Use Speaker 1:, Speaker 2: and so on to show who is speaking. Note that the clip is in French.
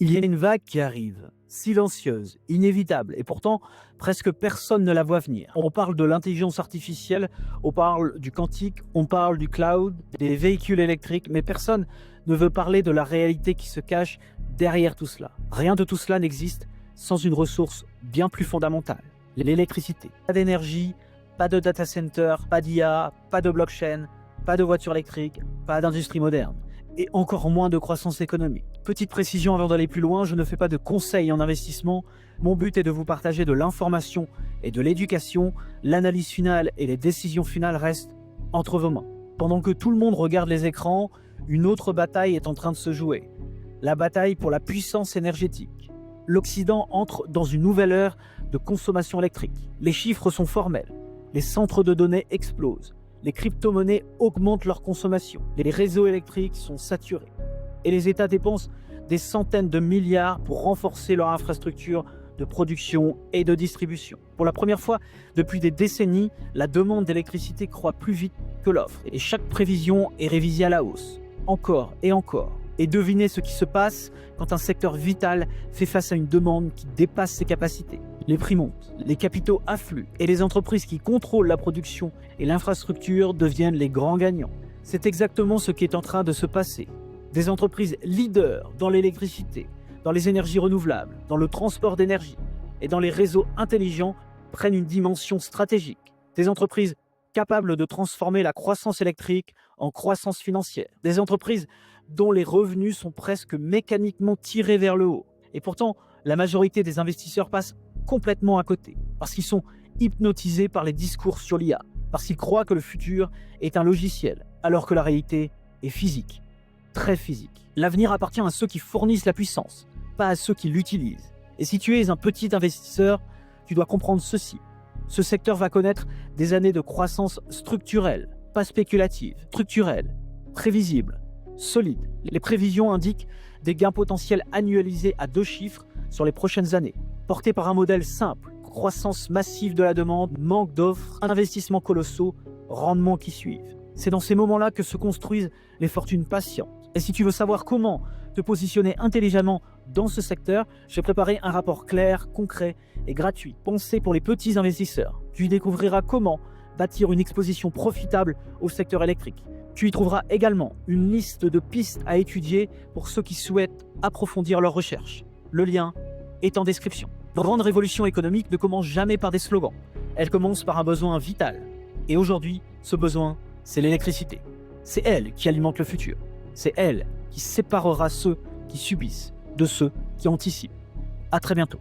Speaker 1: Il y a une vague qui arrive, silencieuse, inévitable, et pourtant presque personne ne la voit venir. On parle de l'intelligence artificielle, on parle du quantique, on parle du cloud, des véhicules électriques, mais personne ne veut parler de la réalité qui se cache derrière tout cela. Rien de tout cela n'existe sans une ressource bien plus fondamentale, l'électricité. Pas d'énergie, pas de data center, pas d'IA, pas de blockchain, pas de voitures électriques, pas d'industrie moderne. Et encore moins de croissance économique. Petite précision avant d'aller plus loin, je ne fais pas de conseils en investissement. Mon but est de vous partager de l'information et de l'éducation. L'analyse finale et les décisions finales restent entre vos mains. Pendant que tout le monde regarde les écrans, une autre bataille est en train de se jouer. La bataille pour la puissance énergétique. L'Occident entre dans une nouvelle ère de consommation électrique. Les chiffres sont formels. Les centres de données explosent. Les crypto-monnaies augmentent leur consommation. Les réseaux électriques sont saturés. Et les États dépensent des centaines de milliards pour renforcer leur infrastructure de production et de distribution. Pour la première fois depuis des décennies, la demande d'électricité croît plus vite que l'offre. Et chaque prévision est révisée à la hausse. Encore et encore. Et devinez ce qui se passe quand un secteur vital fait face à une demande qui dépasse ses capacités. Les prix montent, les capitaux affluent et les entreprises qui contrôlent la production et l'infrastructure deviennent les grands gagnants. C'est exactement ce qui est en train de se passer. Des entreprises leaders dans l'électricité, dans les énergies renouvelables, dans le transport d'énergie et dans les réseaux intelligents prennent une dimension stratégique. Des entreprises capables de transformer la croissance électrique en croissance financière. Des entreprises dont les revenus sont presque mécaniquement tirés vers le haut. Et pourtant, la majorité des investisseurs passent complètement à côté, parce qu'ils sont hypnotisés par les discours sur l'IA, parce qu'ils croient que le futur est un logiciel, alors que la réalité est physique, très physique. L'avenir appartient à ceux qui fournissent la puissance, pas à ceux qui l'utilisent. Et si tu es un petit investisseur, tu dois comprendre ceci. Ce secteur va connaître des années de croissance structurelle, pas spéculative, structurelle, prévisible, solide. Les prévisions indiquent des gains potentiels annualisés à 2 chiffres sur les prochaines années, portés par un modèle simple, croissance massive de la demande, manque d'offres, investissements colossaux, rendements qui suivent. C'est dans ces moments-là que se construisent les fortunes patientes. Et si tu veux savoir comment te positionner intelligemment dans ce secteur, j'ai préparé un rapport clair, concret et gratuit, pensé pour les petits investisseurs. Tu y découvriras comment bâtir une exposition profitable au secteur électrique. Tu y trouveras également une liste de pistes à étudier pour ceux qui souhaitent approfondir leurs recherches. Le lien est en description. La grande révolution économique ne commence jamais par des slogans. Elle commence par un besoin vital. Et aujourd'hui, ce besoin, c'est l'électricité. C'est elle qui alimente le futur. C'est elle qui séparera ceux qui subissent de ceux qui anticipent. À très bientôt.